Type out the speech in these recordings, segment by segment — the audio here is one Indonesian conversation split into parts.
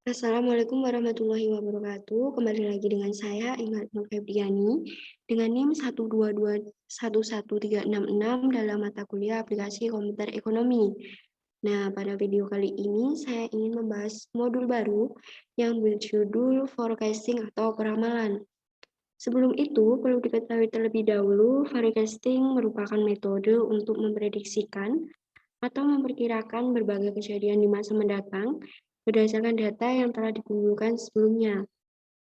Assalamualaikum warahmatullahi wabarakatuh. Kembali lagi dengan saya, Ingat Nur Febriani, dengan NIM 122111366 dalam mata kuliah aplikasi komputer ekonomi. Nah, pada video kali ini saya ingin membahas modul baru yang berjudul forecasting atau peramalan. Sebelum itu, perlu diketahui terlebih dahulu, forecasting merupakan metode untuk memprediksikan atau memperkirakan berbagai kejadian di masa mendatang berdasarkan data yang telah dikumpulkan sebelumnya.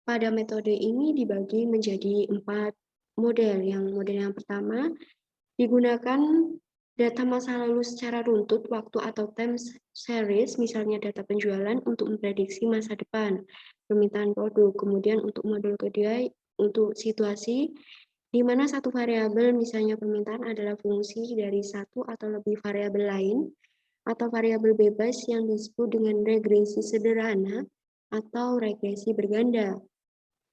Pada metode ini dibagi menjadi 4 model. Model yang pertama digunakan data masa lalu secara runtut waktu atau time series, misalnya data penjualan untuk memprediksi masa depan permintaan produk. Kemudian untuk model kedua, untuk situasi di mana satu variabel, misalnya permintaan, adalah fungsi dari satu atau lebih variabel lain, atau variabel bebas yang disebut dengan regresi sederhana atau regresi berganda.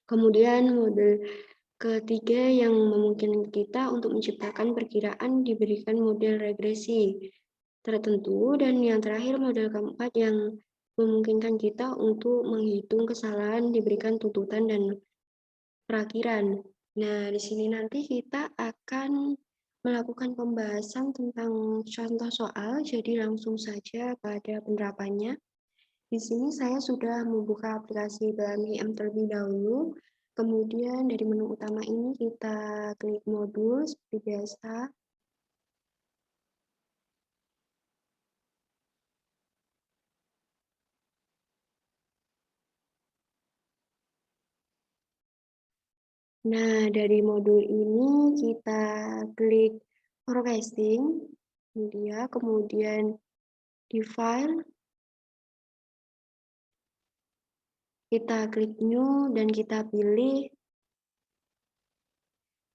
Kemudian model ketiga yang memungkinkan kita untuk menciptakan perkiraan diberikan model regresi tertentu, dan yang terakhir model keempat yang memungkinkan kita untuk menghitung kesalahan diberikan tuntutan dan perakhiran. Nah, di sini nanti kita akan melakukan pembahasan tentang contoh soal, jadi langsung saja pada penerapannya. Di sini saya sudah membuka aplikasi BMIM terlebih dahulu. Kemudian dari menu utama ini kita klik modul seperti biasa. Nah, dari modul ini kita klik forecasting, kemudian di file, kita klik new dan kita pilih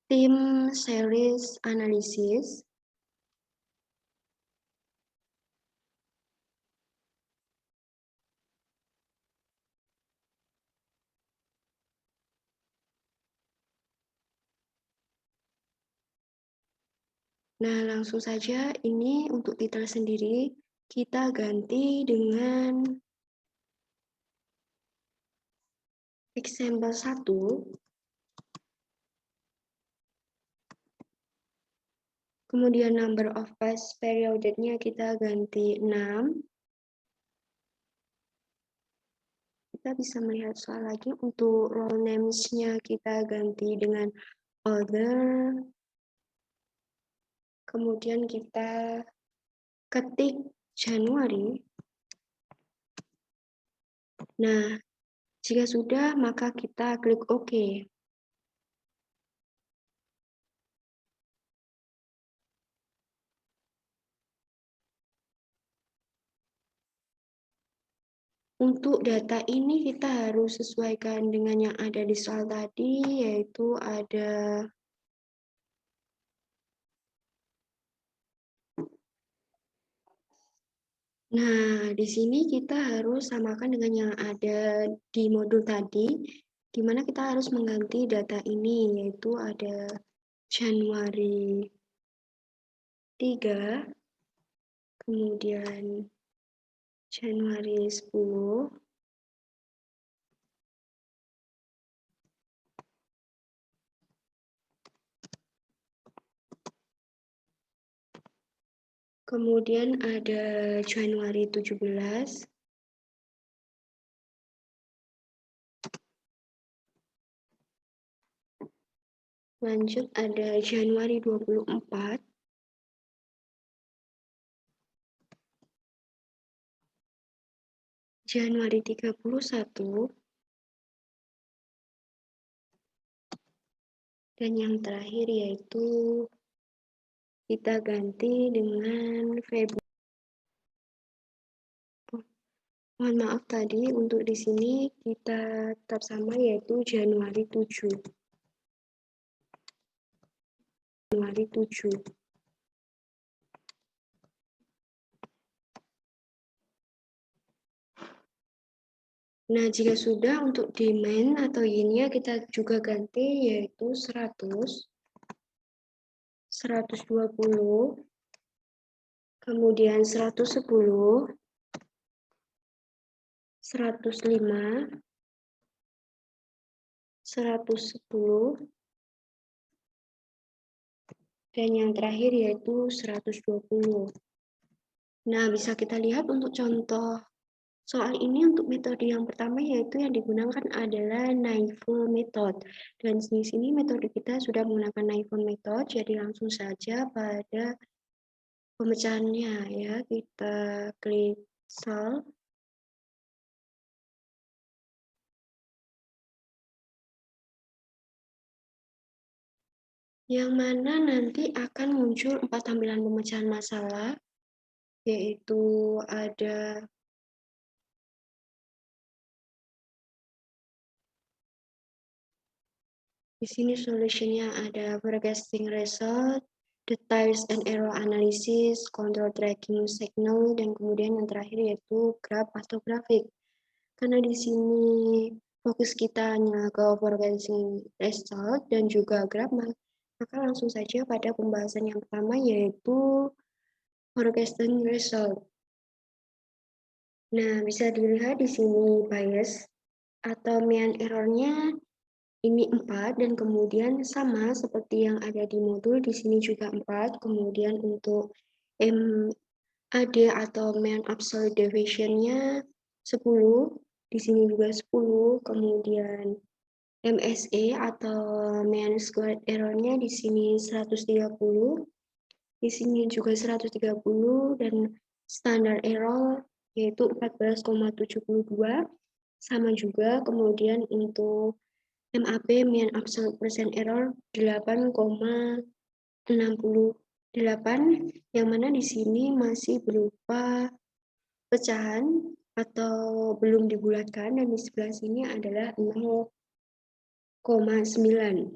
time series analysis. Nah, langsung saja ini untuk titel sendiri kita ganti dengan example 1. Kemudian number of past period-nya kita ganti 6. Kita bisa melihat soal lagi untuk role names-nya kita ganti dengan other. Kemudian kita ketik Januari. Nah, jika sudah, maka kita klik OK. Untuk data ini kita harus sesuaikan dengan yang ada di soal tadi, yaitu ada Nah, di sini kita harus samakan dengan yang ada di modul tadi, di mana kita harus mengganti data ini, yaitu ada Januari 3, kemudian Januari 10, kemudian ada Januari 17, lanjut ada Januari 24, Januari 31, dan yang terakhir yaitu kita ganti dengan Februari. Mohon maaf tadi untuk di sini kita tetap sama, yaitu Januari 7. Januari 7. Nah, jika sudah, untuk demand atau yin-nya kita juga ganti, yaitu 100, 120, kemudian 110, 105, 110, dan yang terakhir yaitu 120. Nah, bisa kita lihat untuk contoh soal ini untuk metode yang pertama yaitu yang digunakan adalah Naive method. Dan di sini metode kita sudah menggunakan Naive method, jadi langsung saja pada pemecahannya ya. Kita klik solve. Yang mana nanti akan muncul 4 tampilan pemecahan masalah, yaitu ada di sini solusinya ada forecasting result, details and error analysis, control tracking signal, dan kemudian yang terakhir yaitu graph atau grafik. Karena di sini fokus kita hanya ke forecasting result dan juga graph, maka langsung saja pada pembahasan yang pertama yaitu forecasting result. Nah, bisa dilihat di sini bias atau mean error-nya ini 4 dan kemudian sama seperti yang ada di modul di sini juga 4. Kemudian untuk MAD atau mean absolute deviation-nya 10, di sini juga 10. Kemudian MSE atau mean squared error-nya di sini 130. Di sini juga 130 dan standar error yaitu 14,72 sama juga. Kemudian untuk MAP mean absolute percent error 8,68 yang mana di sini masih berupa pecahan atau belum dibulatkan dan di sebelah sini adalah 0,9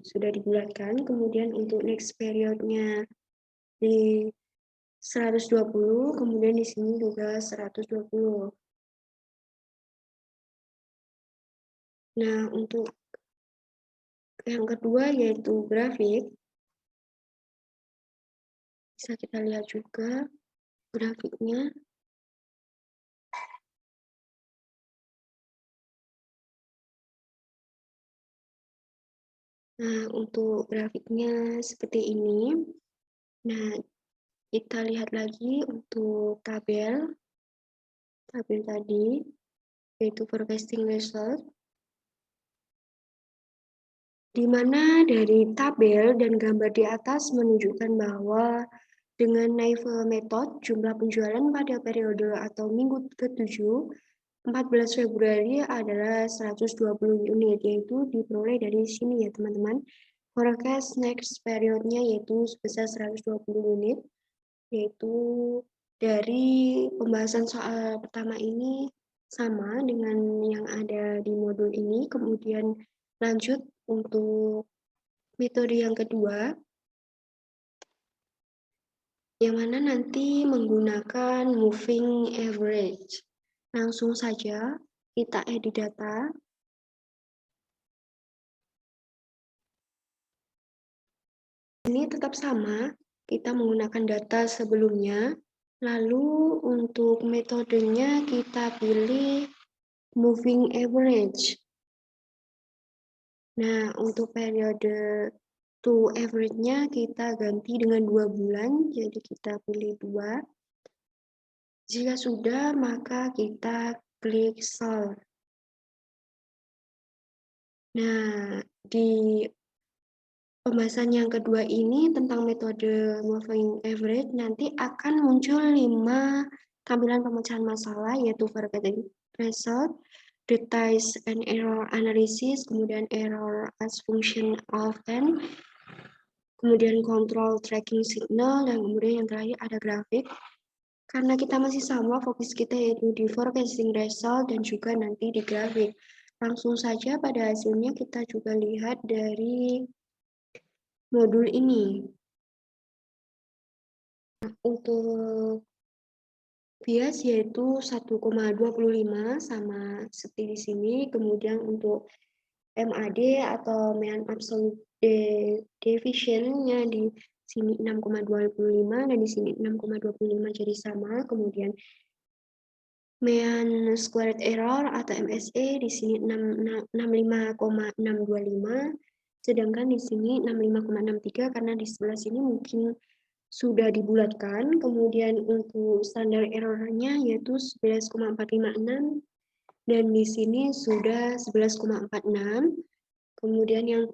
sudah dibulatkan. Kemudian untuk next periodnya di 120, kemudian di sini juga 120. Nah, untuk yang kedua yaitu grafik. Bisa kita lihat juga grafiknya. Nah, untuk grafiknya seperti ini. Nah, kita lihat lagi untuk tabel tadi, yaitu forecasting result. Di mana dari tabel dan gambar di atas menunjukkan bahwa dengan Naive method, jumlah penjualan pada periode atau minggu ke-7, 14 Februari adalah 120 unit, yaitu diperoleh dari sini ya teman-teman. Forecast next periodnya yaitu sebesar 120 unit, yaitu dari pembahasan soal pertama ini sama dengan yang ada di modul ini. Kemudian lanjut untuk metode yang kedua, yang mana nanti menggunakan moving average. Langsung saja kita edit data. Ini tetap sama, kita menggunakan data sebelumnya. Lalu untuk metodenya kita pilih moving average. Nah, untuk periode to average-nya kita ganti dengan 2 bulan, jadi kita pilih 2. Jika sudah, maka kita klik solve. Nah, di pembahasan yang kedua ini tentang metode moving average nanti akan muncul 5 tampilan pemecahan masalah yaitu forecasting result, details and error analysis, kemudian error as function of n, kemudian control tracking signal, dan kemudian yang terakhir ada grafik. Karena kita masih sama, fokus kita yaitu di forecasting result dan juga nanti di grafik. Langsung saja pada hasilnya kita juga lihat dari modul ini. Untuk bias yaitu 1,25 sama seperti di sini. Kemudian untuk MAD atau mean absolute deviation-nya di sini 6,25 dan di sini 6,25 jadi sama. Kemudian Mean Squared Error atau MSE di sini 65,625, sedangkan di sini 65,63 karena di sebelah sini mungkin sudah dibulatkan. Kemudian untuk standar errornya yaitu 11,456 dan di sini sudah 11,46. Kemudian yang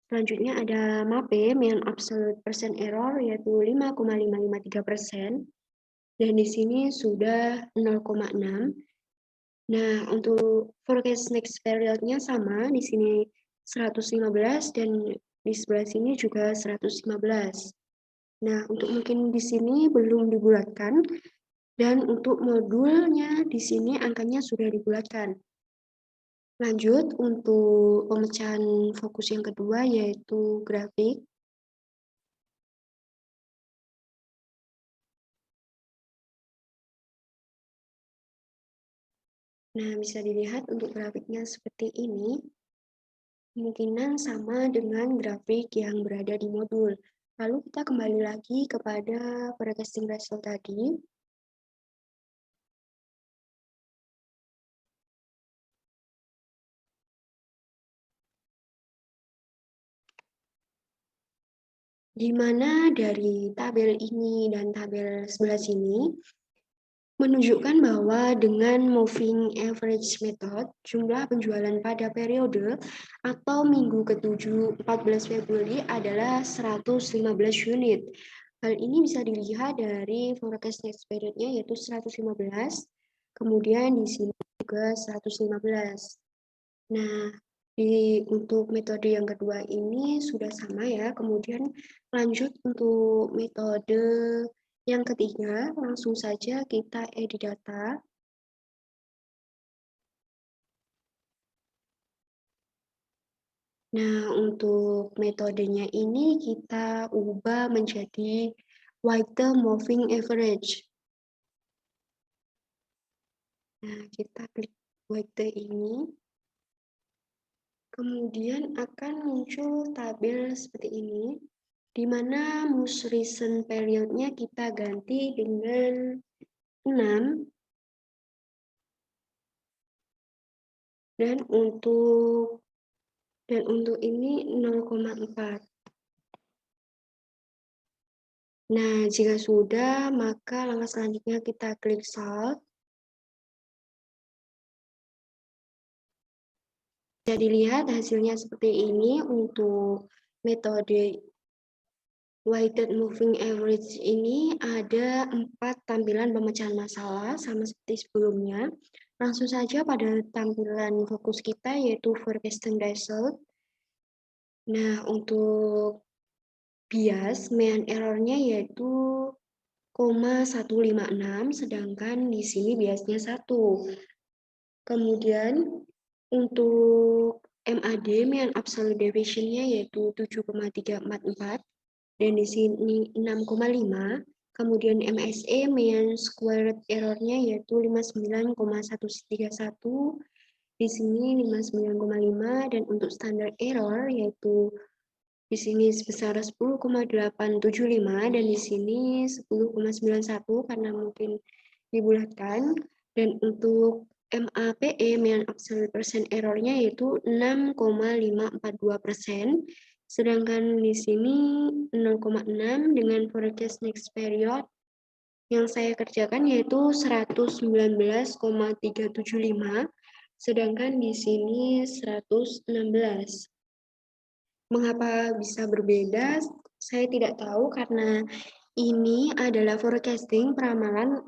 selanjutnya ada MAPE, Mean Absolute Percent Error, yaitu 5,553%. Dan di sini sudah 0,6. Nah, untuk forecast next period-nya sama, di sini 115 dan di sebelah sini juga 115. Nah, untuk mungkin di sini belum dibulatkan, dan untuk modulnya di sini angkanya sudah dibulatkan. Lanjut untuk pemecahan fokus yang kedua yaitu grafik. Nah, bisa dilihat untuk grafiknya seperti ini. Kemungkinan sama dengan grafik yang berada di modul. Lalu kita kembali lagi kepada forecasting result tadi. Di mana dari tabel ini dan tabel sebelah sini menunjukkan bahwa dengan moving average method, jumlah penjualan pada periode atau minggu ke-7 14 Februari adalah 115 unit. Hal ini bisa dilihat dari forecast next period-nya yaitu 115, kemudian di sini juga 115. Nah, untuk metode yang kedua ini sudah sama ya. Kemudian lanjut untuk metode yang ketiga, langsung saja kita edit data. Nah, untuk metodenya ini kita ubah menjadi weighted moving average. Nah, kita klik weighted ini. Kemudian akan muncul tabel seperti ini, di mana most recent period-nya kita ganti dengan 6, dan untuk ini 0,4. Nah, jika sudah, maka langkah selanjutnya kita klik solve. Bisa dilihat hasilnya seperti ini untuk metode weighted moving average ini ada 4 tampilan pemecahan masalah sama seperti sebelumnya. Langsung saja pada tampilan fokus kita yaitu forecasting result. Nah, untuk bias mean error-nya yaitu 0,156, sedangkan di sini biasnya 1. Kemudian untuk MAD, mean absolute deviation-nya yaitu 7,344, dan di sini 6,5. Kemudian MSE, mean squared error-nya yaitu 59,131, di sini 59,5, dan untuk standar error yaitu di sini sebesar 10,875 dan di sini 10,91 karena mungkin dibulatkan. Dan untuk MAPE, mean absolute percent error-nya yaitu 6,542%, sedangkan di sini 0,6 dengan forecast next period yang saya kerjakan yaitu 119,375, sedangkan di sini 116. Mengapa bisa berbeda? Saya tidak tahu karena ini adalah forecasting peramalan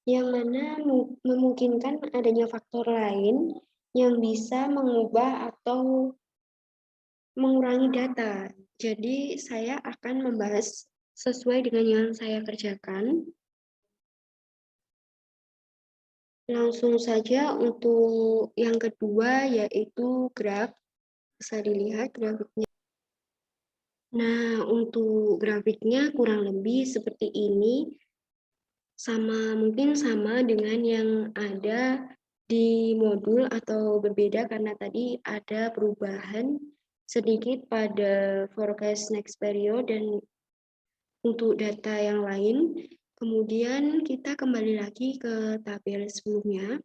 yang mana memungkinkan adanya faktor lain yang bisa mengubah atau mengurangi data. Jadi saya akan membahas sesuai dengan yang saya kerjakan. Langsung saja untuk yang kedua yaitu graf. Bisa dilihat grafiknya. Nah, untuk grafiknya kurang lebih seperti ini. Mungkin sama dengan yang ada di modul atau berbeda karena tadi ada perubahan sedikit pada forecast next period dan untuk data yang lain. Kemudian kita kembali lagi ke tabel sebelumnya.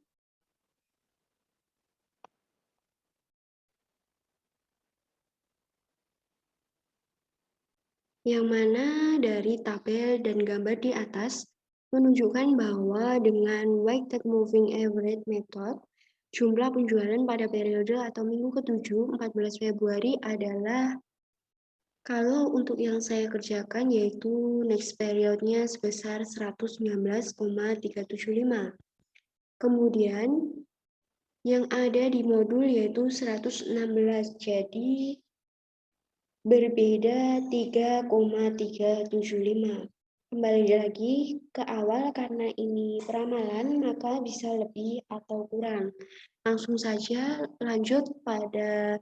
Yang mana dari tabel dan gambar di atas menunjukkan bahwa dengan weighted moving average method, jumlah penjualan pada periode atau minggu ke-7, 14 Februari adalah, kalau untuk yang saya kerjakan yaitu next periodnya sebesar 119,375. Kemudian yang ada di modul yaitu 116, jadi berbeda 3,375. Kembali lagi ke awal, karena ini peramalan maka bisa lebih atau kurang. Langsung saja lanjut pada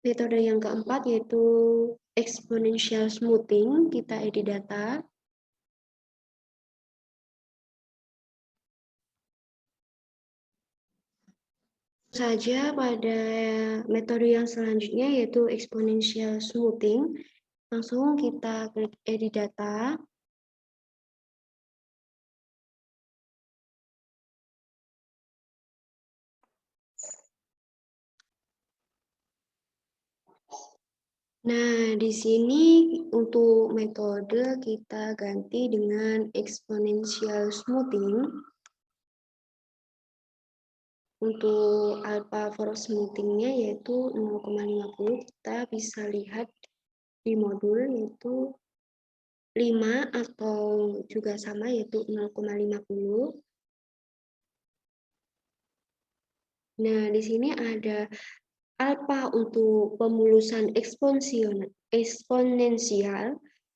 metode yang keempat yaitu exponential smoothing. Kita edit data. Saja pada metode yang selanjutnya yaitu exponential smoothing. Langsung kita klik edit data. Nah, di sini untuk metode kita ganti dengan exponential smoothing. Untuk alpha for smoothingnya yaitu 0,50, kita bisa lihat di modul yaitu 5 atau juga sama yaitu 0,50. Nah, di sini ada alpha untuk pemulusan eksponensial.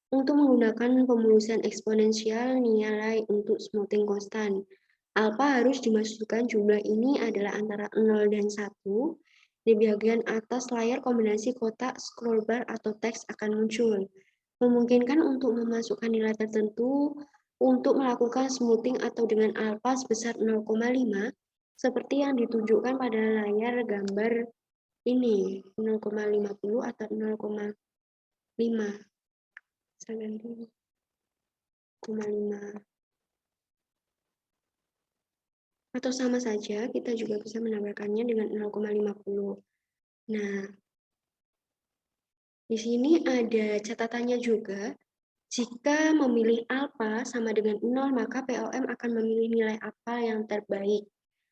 Untuk menggunakan pemulusan eksponensial, nilai untuk smoothing konstan. Alpha harus dimasukkan, jumlah ini adalah antara 0 dan 1. Di bagian atas layar kombinasi kotak, scroll bar, atau teks akan muncul. Memungkinkan untuk memasukkan nilai tertentu untuk melakukan smoothing atau dengan alpha sebesar 0,5 seperti yang ditunjukkan pada layar gambar ini, 0,50 atau 0,5. Saya ganti 0,5. Atau sama saja, kita juga bisa menambahkannya dengan 0,50. Nah, di sini ada catatannya juga. Jika memilih alpha sama dengan 0, maka POM akan memilih nilai apa yang terbaik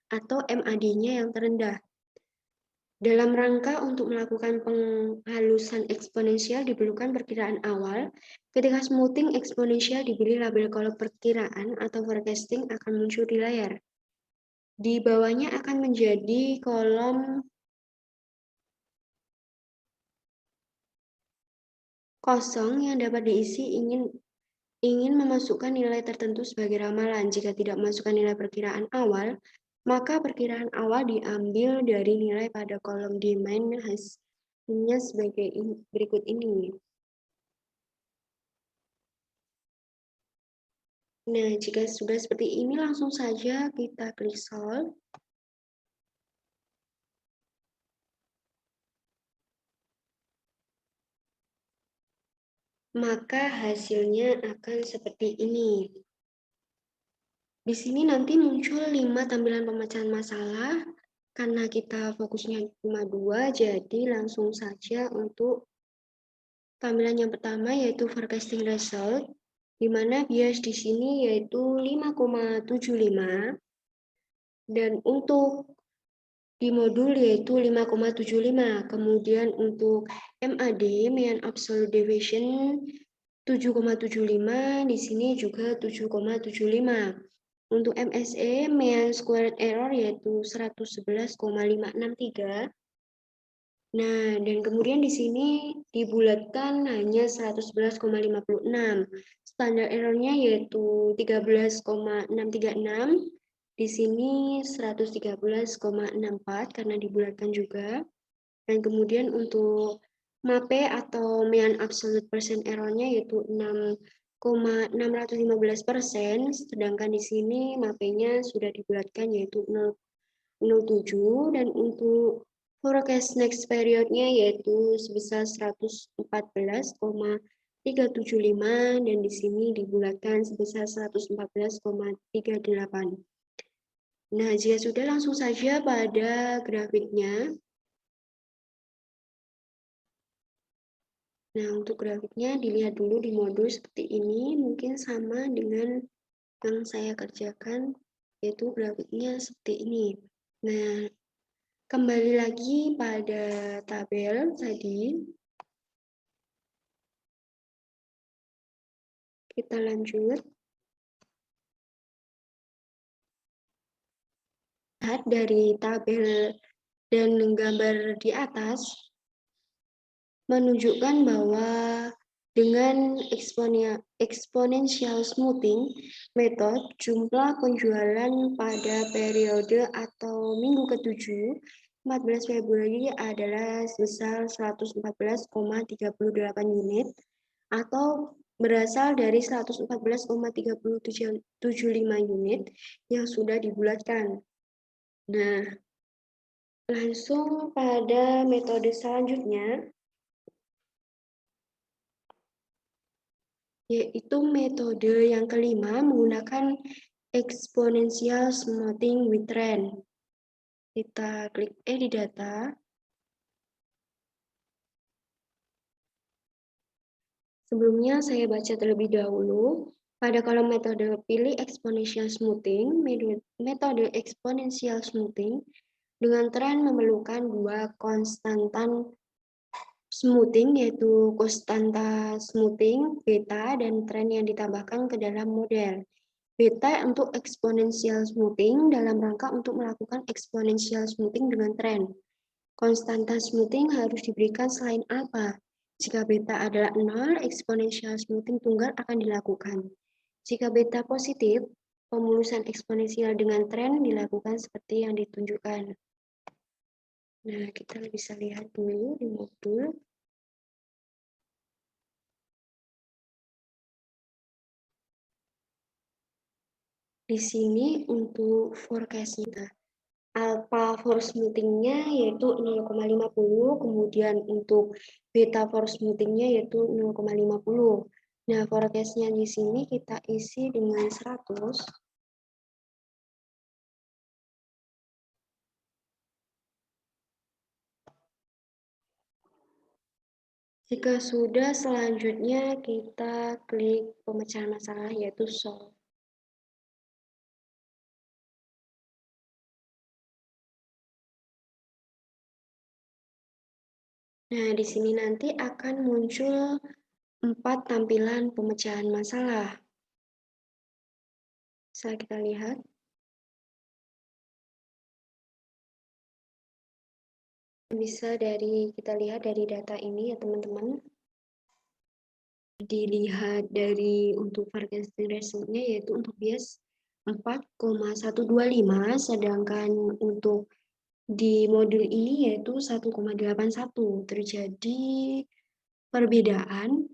atau MAD-nya yang terendah. Dalam rangka untuk melakukan penghalusan eksponensial diperlukan perkiraan awal. Ketika smoothing eksponensial diberi label kolom perkiraan atau forecasting akan muncul di layar. Di bawahnya akan menjadi kolom kosong yang dapat diisi ingin memasukkan nilai tertentu sebagai ramalan. Jika tidak memasukkan nilai perkiraan awal, maka perkiraan awal diambil dari nilai pada kolom demand hasilnya sebagai berikut ini. Nah, jika sudah seperti ini, langsung saja kita klik solve. Maka hasilnya akan seperti ini. Di sini nanti muncul 5 tampilan pemecahan masalah. Karena kita fokusnya cuma 2, jadi langsung saja untuk tampilan yang pertama yaitu forecasting result, di mana bias di sini yaitu 5,75, dan untuk di modul yaitu 5,75. Kemudian untuk MAD, mean absolute deviation 7,75, di sini juga 7,75. Untuk MSE, mean squared error yaitu 111,563. Nah, dan kemudian di sini dibulatkan hanya 111,56. Standar errornya yaitu 13,636. Di sini 113,64 karena dibulatkan juga. Dan kemudian untuk MAPE atau mean absolute percent errornya yaitu 6,615%, sedangkan di sini MAPE-nya sudah dibulatkan yaitu 0,07, dan untuk forecast next period-nya yaitu sebesar 114,375. 375 dan di sini dibulatkan sebesar 114,38. Nah, jika sudah langsung saja pada grafiknya. Nah, untuk grafiknya dilihat dulu di modul seperti ini, mungkin sama dengan yang saya kerjakan, yaitu grafiknya seperti ini. Nah, kembali lagi pada tabel tadi. Kita lanjut. Lihat dari tabel dan gambar di atas, menunjukkan bahwa dengan exponential smoothing method, jumlah penjualan pada periode atau minggu ke-7, 14 Februari adalah sebesar 114,38 unit atau berasal dari 114,3075 unit yang sudah dibulatkan. Nah, langsung pada metode selanjutnya, yaitu metode yang kelima menggunakan exponential smoothing with trend. Kita klik edit data. Sebelumnya saya baca terlebih dahulu. Pada kolom metode pilih exponential smoothing, metode exponential smoothing dengan tren memerlukan dua konstantan smoothing, yaitu konstanta smoothing, beta, dan tren yang ditambahkan ke dalam model. Beta untuk exponential smoothing dalam rangka untuk melakukan exponential smoothing dengan tren. Konstanta smoothing harus diberikan selain apa? Jika beta adalah 0, exponential smoothing tunggal akan dilakukan. Jika beta positif, pemulusan eksponensial dengan tren dilakukan seperti yang ditunjukkan. Nah, kita bisa lihat dulu di modul. Di sini untuk forecast-nya. Alpha for smoothing-nya yaitu 0,50, kemudian untuk beta for smoothing-nya yaitu 0,50. Nah, forecast-nya di sini kita isi dengan 100. Jika sudah, selanjutnya kita klik pemecahan masalah yaitu solve. Nah, di sini nanti akan muncul 4 tampilan pemecahan masalah. Bisa kita lihat. Bisa kita lihat dari data ini ya teman-teman. Dilihat dari untuk forecasting result-nya yaitu untuk bias 4,125, sedangkan untuk di modul ini yaitu 1,81. Terjadi perbedaan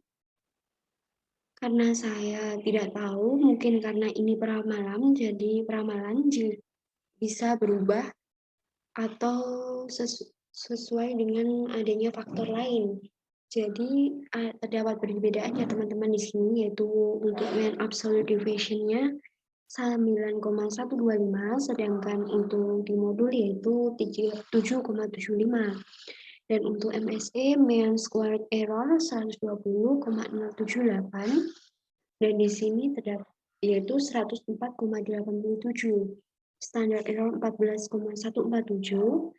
karena saya tidak tahu, mungkin karena ini peramalan, jadi peramalan bisa berubah atau sesuai dengan adanya faktor lain. Jadi terdapat perbedaan ya teman-teman di sini, yaitu untuk mean absolute deviation-nya 9,125, sedangkan untuk di modul yaitu 7,75. Dan untuk MSE mean squared error 120,078, dan di sini terdapat yaitu 104,87. Standar error 14,147.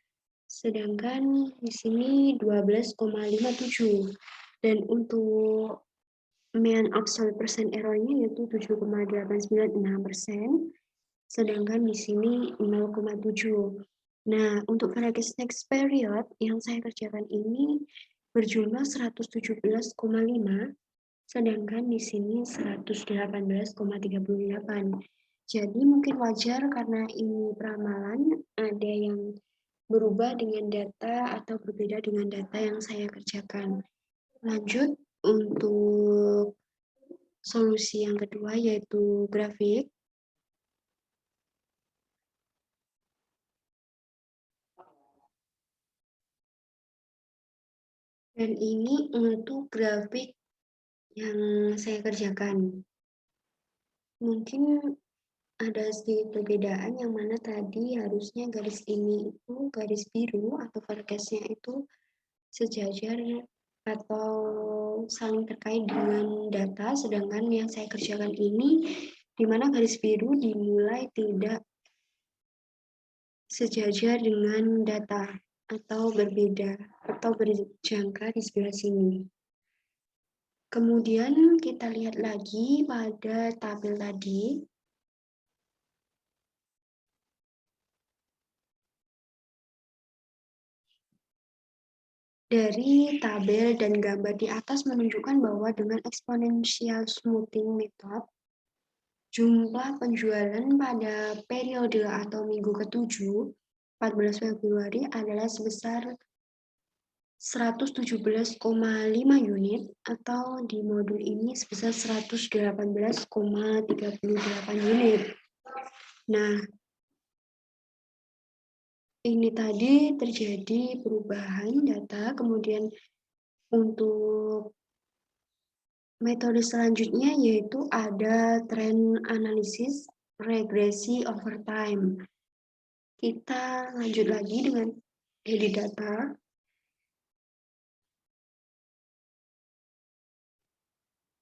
Sedangkan di sini 12,57. Dan untuk mean absolute percent error-nya yaitu 7,896%. Sedangkan di sini 0,7. Nah, untuk forecast next period yang saya kerjakan ini berjumlah 117,5, sedangkan di sini 118,38. Jadi mungkin wajar karena ini peramalan, ada yang berubah dengan data atau berbeda dengan data yang saya kerjakan. Lanjut untuk solusi yang kedua yaitu grafik. Dan ini untuk grafik yang saya kerjakan. Mungkin ada sedikit perbedaan yang mana tadi harusnya garis ini itu garis biru atau forecast-nya itu sejajar atau saling terkait dengan data, sedangkan yang saya kerjakan ini di mana garis biru dimulai tidak sejajar dengan data atau berbeda atau berjangka di sebelah sini. Kemudian kita lihat lagi pada tabel tadi. Dari tabel dan gambar di atas menunjukkan bahwa dengan exponential smoothing method, jumlah penjualan pada periode atau minggu ke-7, 14 Februari adalah sebesar 117,5 unit atau di modul ini sebesar 118,38 unit. Nah, ini tadi terjadi perubahan data, kemudian untuk metode selanjutnya yaitu ada trend analisis regresi over time. Kita lanjut lagi dengan edit data.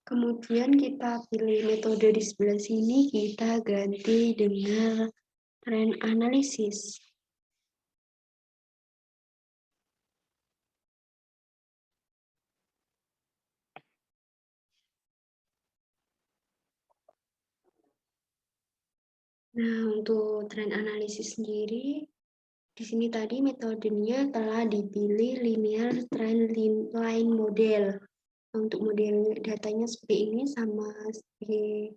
Kemudian kita pilih metode di sebelah sini, kita ganti dengan trend analisis. Nah, untuk trend analisis sendiri, di sini tadi metodenya telah dipilih linear trend line model. Untuk model datanya seperti ini sama seperti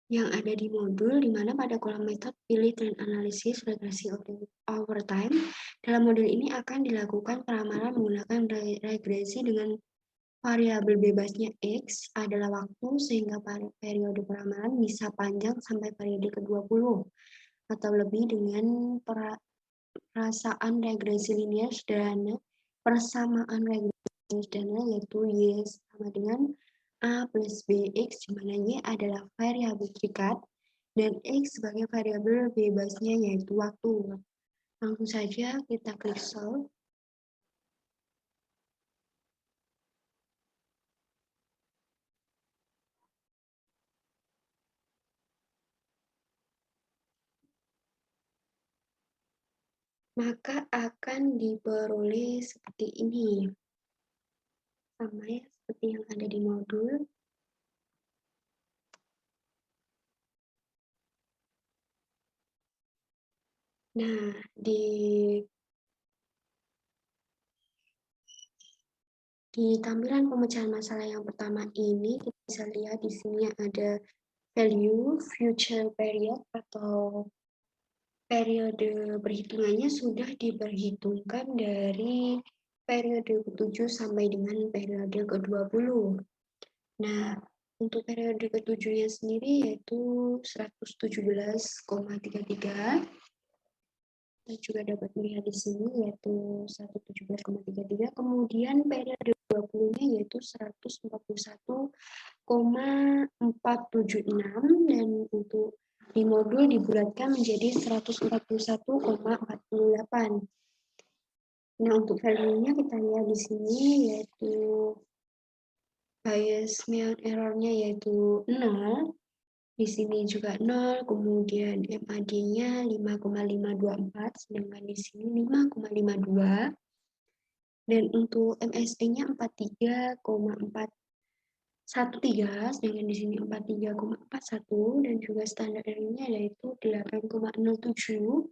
yang ada di modul, di mana pada kolom metode pilih trend analisis regresi over time. Dalam model ini akan dilakukan peramalan menggunakan regresi dengan variabel bebasnya X adalah waktu, sehingga periode peramalan bisa panjang sampai periode ke-20 atau lebih dengan perasaan regresi linear sederhana. Persamaan regresi sederhana yaitu Y sama dengan A plus BX, di mana Y adalah variabel terikat dan X sebagai variabel bebasnya yaitu waktu. Langsung saja kita klik solve. Maka akan diperoleh seperti ini. Sama ya, seperti yang ada di modul. Nah, di tampilan pemecahan masalah yang pertama ini, kita bisa lihat di sini ada value future period atau periode perhitungannya sudah diperhitungkan dari periode ke-7 sampai dengan periode ke-20. Nah, untuk periode ke-7-nya sendiri yaitu 117,33. Kita juga dapat melihat di sini yaitu 117,33. Kemudian periode 20-nya yaitu 141,476 dan untuk di modul dibulatkan menjadi 141,48. Nah, untuk value-nya kita lihat di sini yaitu bias mean error-nya yaitu 0. Di sini juga 0, kemudian MAD-nya 5,524, sedangkan di sini 5,52. Dan untuk MSE-nya 43,413, sedangkan di sini 43,41, dan juga standar error-nya yaitu 8,07.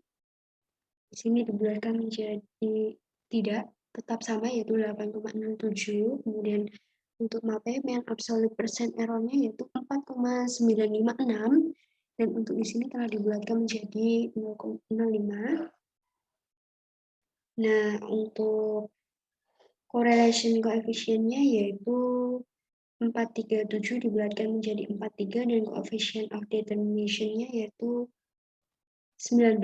Di sini dibulatkan menjadi tidak, tetap sama yaitu 8,07. Kemudian untuk MAPE mean absolute percent error-nya yaitu 4,956 dan untuk di sini telah dibulatkan menjadi 0,05. Nah, untuk correlation coefficient-nya yaitu 437 dibulatkan menjadi 43 dan coefficient of determination-nya yaitu 19.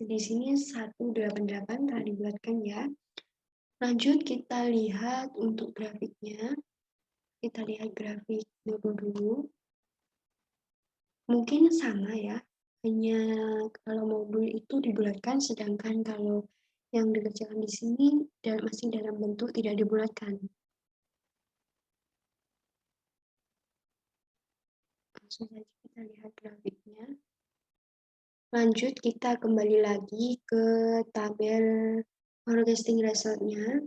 Di sini 188 telah dibulatkan ya. Lanjut kita lihat untuk grafiknya. Kita lihat grafik modul dulu. Mungkin sama ya, hanya kalau modul itu dibulatkan, sedangkan kalau yang dikerjakan di sini masih dalam bentuk tidak dibulatkan. Langsung saja kita lihat grafiknya. Lanjut, kita kembali lagi ke tabel forecasting result-nya.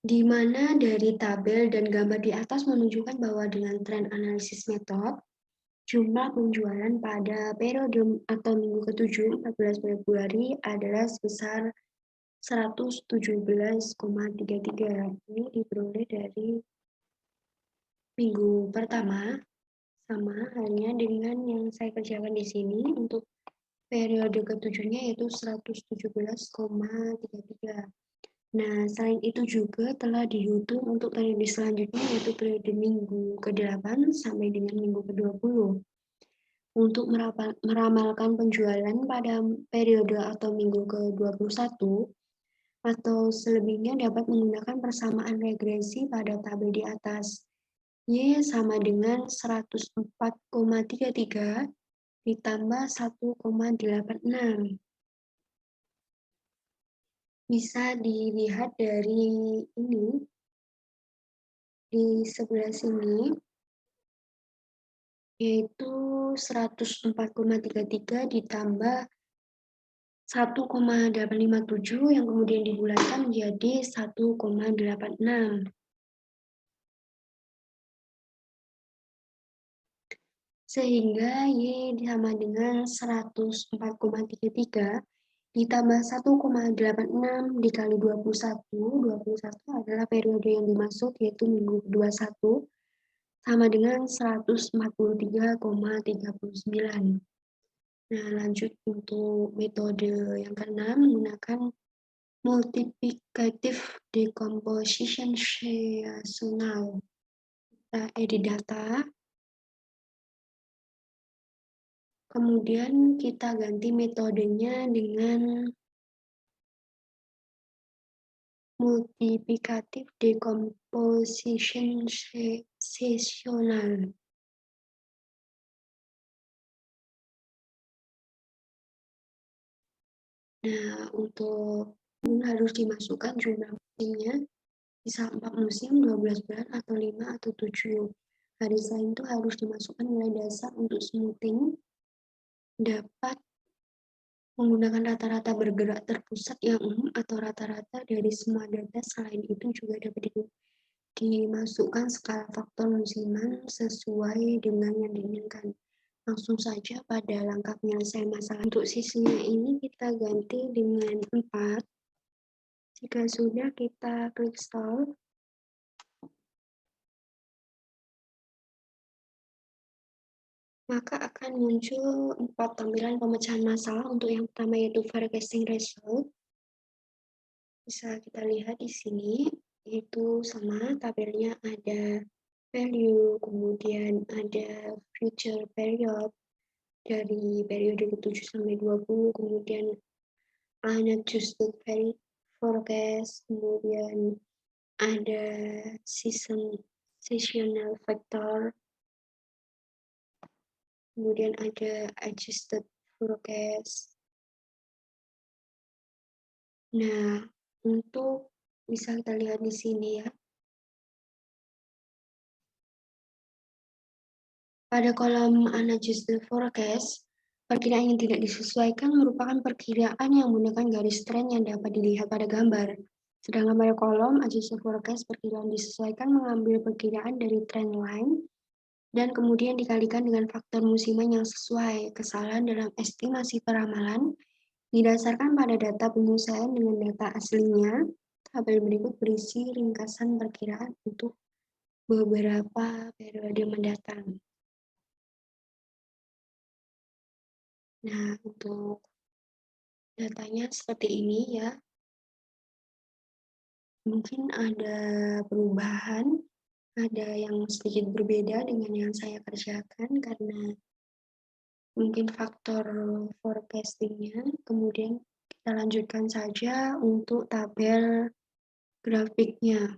Di mana dari tabel dan gambar di atas menunjukkan bahwa dengan trend analisis metode, jumlah penjualan pada periode atau minggu ke-7, 14 Februari adalah sebesar 117,33. Ini diperoleh dari minggu pertama, sama halnya dengan yang saya kerjakan di sini untuk periode ke-7-nya yaitu 117,33. Nah, selain itu juga telah dihitung untuk periode selanjutnya yaitu periode minggu ke-8 sampai dengan minggu ke-20. Untuk meramalkan penjualan pada periode atau minggu ke-21 atau selebihnya dapat menggunakan persamaan regresi pada tabel di atas. Y sama dengan 104,33 ditambah 1,86. Bisa dilihat dari ini, di sebelah sini, yaitu 104,33 ditambah 1,857 yang kemudian dibulatkan menjadi 1,86. Sehingga Y sama dengan 104,33 ditambah 1,86 dikali 21. 21 adalah periode yang dimaksud yaitu minggu ke-21 sama dengan 143,39. Nah, lanjut untuk metode yang keenam menggunakan multiplicative decomposition seasonal. Kita edit data. Kemudian kita ganti metodenya dengan multiplicative decomposition seasonal. Nah, untuk harus dimasukkan jumlah musimnya, bisa 4 musim, 12 bulan, atau 5 atau 7. Hari selain itu harus dimasukkan nilai dasar untuk smoothing, dapat menggunakan rata-rata bergerak terpusat yang umum atau rata-rata dari semua data. Selain itu juga dapat dimasukkan skala faktor musiman sesuai dengan yang diinginkan. Langsung saja pada langkah penyelesaian masalah. Untuk sisinya ini kita ganti dengan 4. Jika sudah, kita klik start. Maka akan muncul 4 tampilan pemecahan masalah. Untuk yang pertama yaitu forecasting result. Bisa kita lihat di sini, itu sama tabelnya ada value, kemudian ada future period dari periode ke-7 sampai 20, kemudian unadjusted forecast, kemudian ada seasonal factor, kemudian ada adjusted forecast. Nah, untuk bisa kita lihat di sini ya. Pada kolom unadjusted forecast, perkiraan yang tidak disesuaikan merupakan perkiraan yang menggunakan garis tren yang dapat dilihat pada gambar. Sedangkan pada kolom adjusted forecast, perkiraan disesuaikan mengambil perkiraan dari trend line dan kemudian dikalikan dengan faktor musiman yang sesuai. Kesalahan dalam estimasi peramalan didasarkan pada data penyesuaian dengan data aslinya. Tabel berikut berisi ringkasan perkiraan untuk beberapa periode mendatang. Nah, untuk datanya seperti ini ya. Mungkin ada perubahan, ada yang sedikit berbeda dengan yang saya kerjakan karena mungkin faktor forecasting-nya, kemudian Kita lanjutkan saja untuk tabel grafiknya.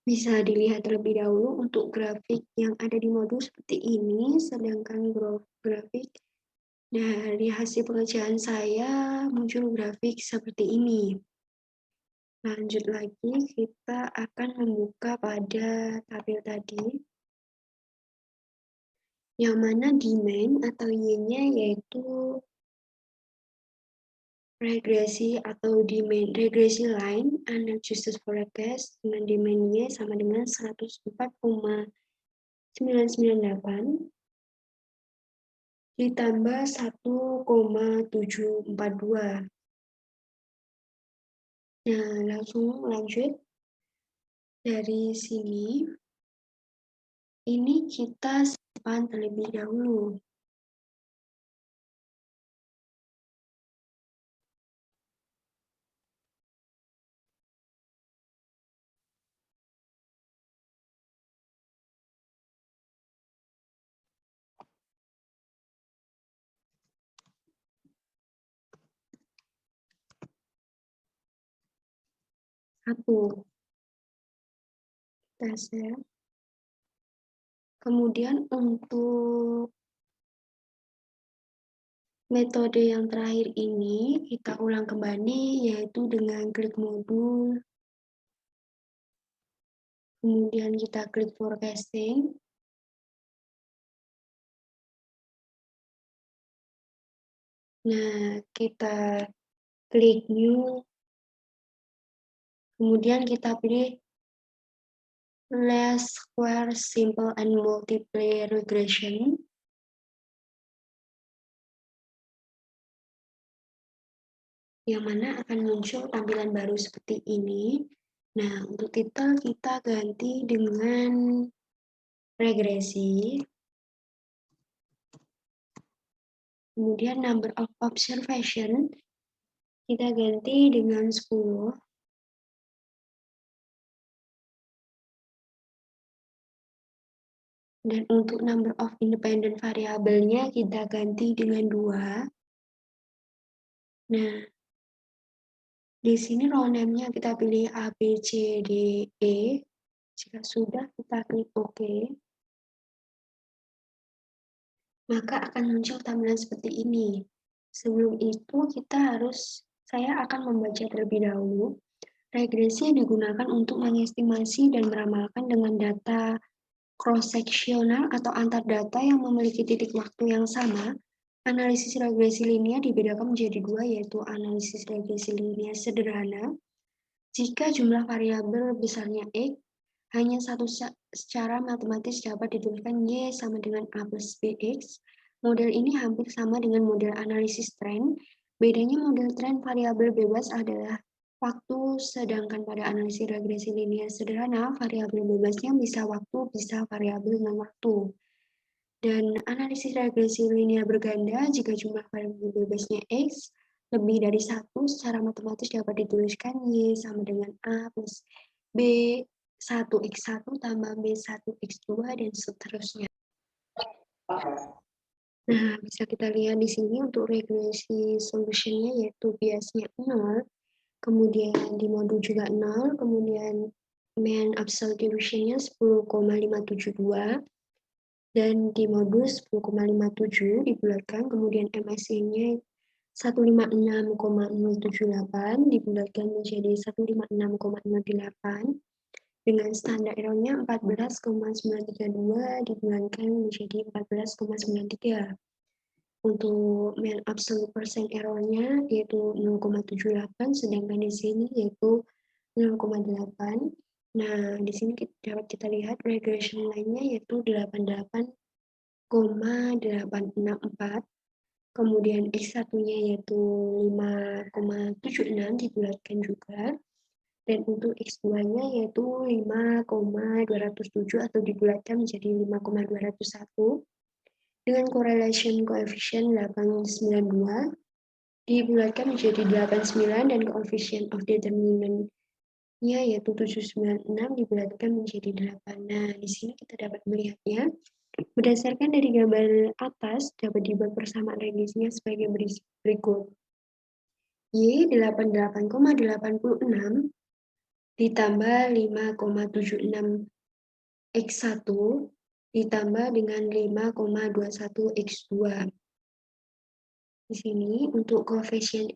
Bisa dilihat terlebih dahulu untuk grafik yang ada di modul seperti ini, sedangkan grafik dari hasil pengerjaan saya muncul grafik seperti ini. Lanjut lagi, kita akan membuka pada tabel tadi, yang mana demand atau Y-nya yaitu regresi atau demand regresi line unadjusted forecast dengan demand-nya sama dengan 104,998 ditambah 1,742. Nah, langsung lanjut. Dari sini, ini kita simpan terlebih dahulu. Satu, kita share. Kemudian untuk metode yang terakhir ini, kita ulang kembali, yaitu dengan klik modul, kemudian kita klik forecasting, nah kita klik new, kemudian kita pilih least square simple and multiply regression. Yang mana akan muncul tampilan baru seperti ini. Nah, untuk titel kita ganti dengan regresi. Kemudian number of observation kita ganti dengan 10. Dan untuk number of independent variabelnya kita ganti dengan 2. Nah, di sini row name-nya kita pilih A, B, C, D, E. Jika sudah, kita klik OK. Maka akan muncul tampilan seperti ini. Sebelum itu, saya akan membaca terlebih dahulu. Regresi digunakan untuk mengestimasi dan meramalkan dengan data cross-sectional atau antar data yang memiliki titik waktu yang sama. Analisis regresi linear dibedakan menjadi dua, yaitu analisis regresi linear sederhana. Jika jumlah variabel besarnya X, hanya satu secara matematis dapat dituliskan Y sama dengan A plus BX. Model ini hampir sama dengan model analisis tren. Bedanya model tren variabel bebas adalah waktu, sedangkan pada analisis regresi linear sederhana, variabel bebasnya bisa waktu, bisa variabel non waktu. Dan analisis regresi linear berganda, jika jumlah variabel bebasnya X lebih dari 1, secara matematis dapat dituliskan Y sama dengan A plus B1X1 tambah B1X2 dan seterusnya. Nah, bisa kita lihat di sini untuk regresi solutionnya yaitu biasnya 0, kemudian di modul juga 0, kemudian mean absolute deviation-nya 10,572, dan di modul 10,57 dibulatkan, kemudian MSI-nya 156,078 dibulatkan menjadi 156,08, dengan standar error-nya 14,932 dibulatkan menjadi 14,93. Untuk mean absolute percent error-nya yaitu 0,78, sedangkan di sini yaitu 0,8. Nah, di sini dapat kita lihat regression line-nya yaitu 88,864. Kemudian X1-nya yaitu 5,76 dibulatkan juga. Dan untuk X2-nya yaitu 5,207 atau dibulatkan menjadi 5,201. Dengan correlation coefficient 892 dibulatkan menjadi 89 dan coefficient of determinant-nya yaitu 796 dibulatkan menjadi 8. Nah, di sini kita dapat melihatnya. Berdasarkan dari gambar atas, dapat dibuat persamaan regresinya sebagai berikut. Y 88,86 ditambah 5,76 X1 ditambah dengan 5,21 X2. Di sini untuk koefisien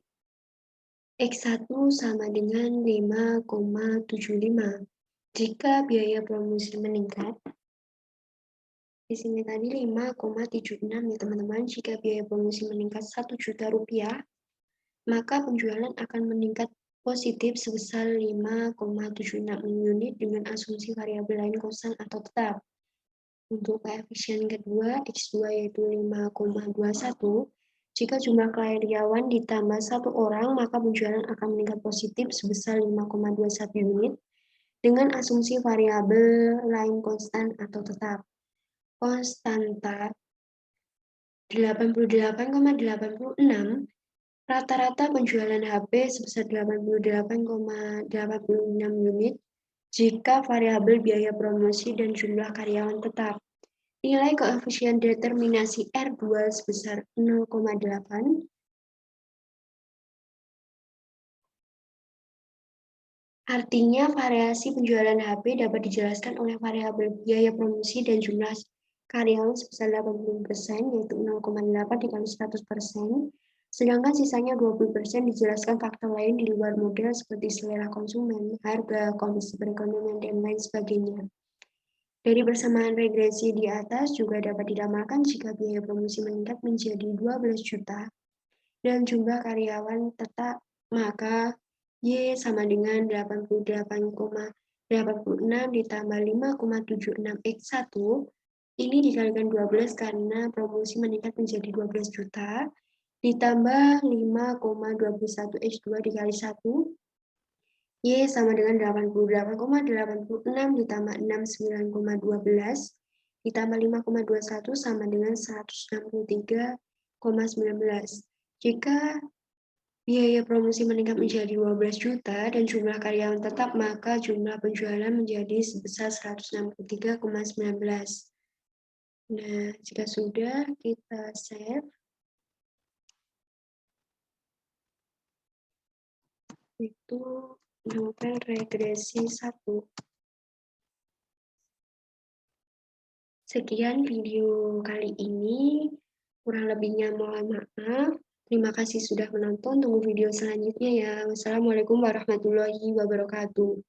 X1 sama dengan 5,75. Jika biaya promosi meningkat, di sini tadi 5,76 ya teman-teman. Jika biaya promosi meningkat 1 juta rupiah, maka penjualan akan meningkat positif sebesar 5,76 unit dengan asumsi variabel lain konstan atau tetap. Untuk koefisien kedua, X2 yaitu 5,21, jika jumlah karyawan ditambah 1 orang, maka penjualan akan meningkat positif sebesar 5,21 unit dengan asumsi variabel lain konstan atau tetap. Konstanta 88,86, rata-rata penjualan HP sebesar 88,86 unit jika variabel biaya promosi dan jumlah karyawan tetap. Nilai koefisien determinasi R2 sebesar 0,8. Artinya variasi penjualan HP dapat dijelaskan oleh variabel biaya promosi dan jumlah karyawan sebesar 80%, yaitu 0,8 dikali 100%, sedangkan sisanya 20% dijelaskan faktor lain di luar model seperti selera konsumen, harga, kondisi perekonomian, dan lain sebagainya. Dari persamaan regresi di atas juga dapat diramalkan jika biaya promosi meningkat menjadi 12 juta dan jumlah karyawan tetap, maka Y sama dengan 88,86 ditambah 5,76 X1. Ini dikalikan 12 karena promosi meningkat menjadi 12 juta, ditambah 5,21 X2 dikali 1. Y sama dengan 88,86 ditambah 69,12 ditambah 5,21 sama dengan 163,19. Jika biaya promosi meningkat menjadi 12 juta dan jumlah karyawan tetap, maka jumlah penjualan menjadi sebesar 163,19. Nah, jika sudah, kita save. Itu novel regresi 1. Sekian video kali ini, kurang lebihnya mohon maaf. Terima kasih sudah menonton, tunggu video selanjutnya ya. Wassalamualaikum warahmatullahi wabarakatuh.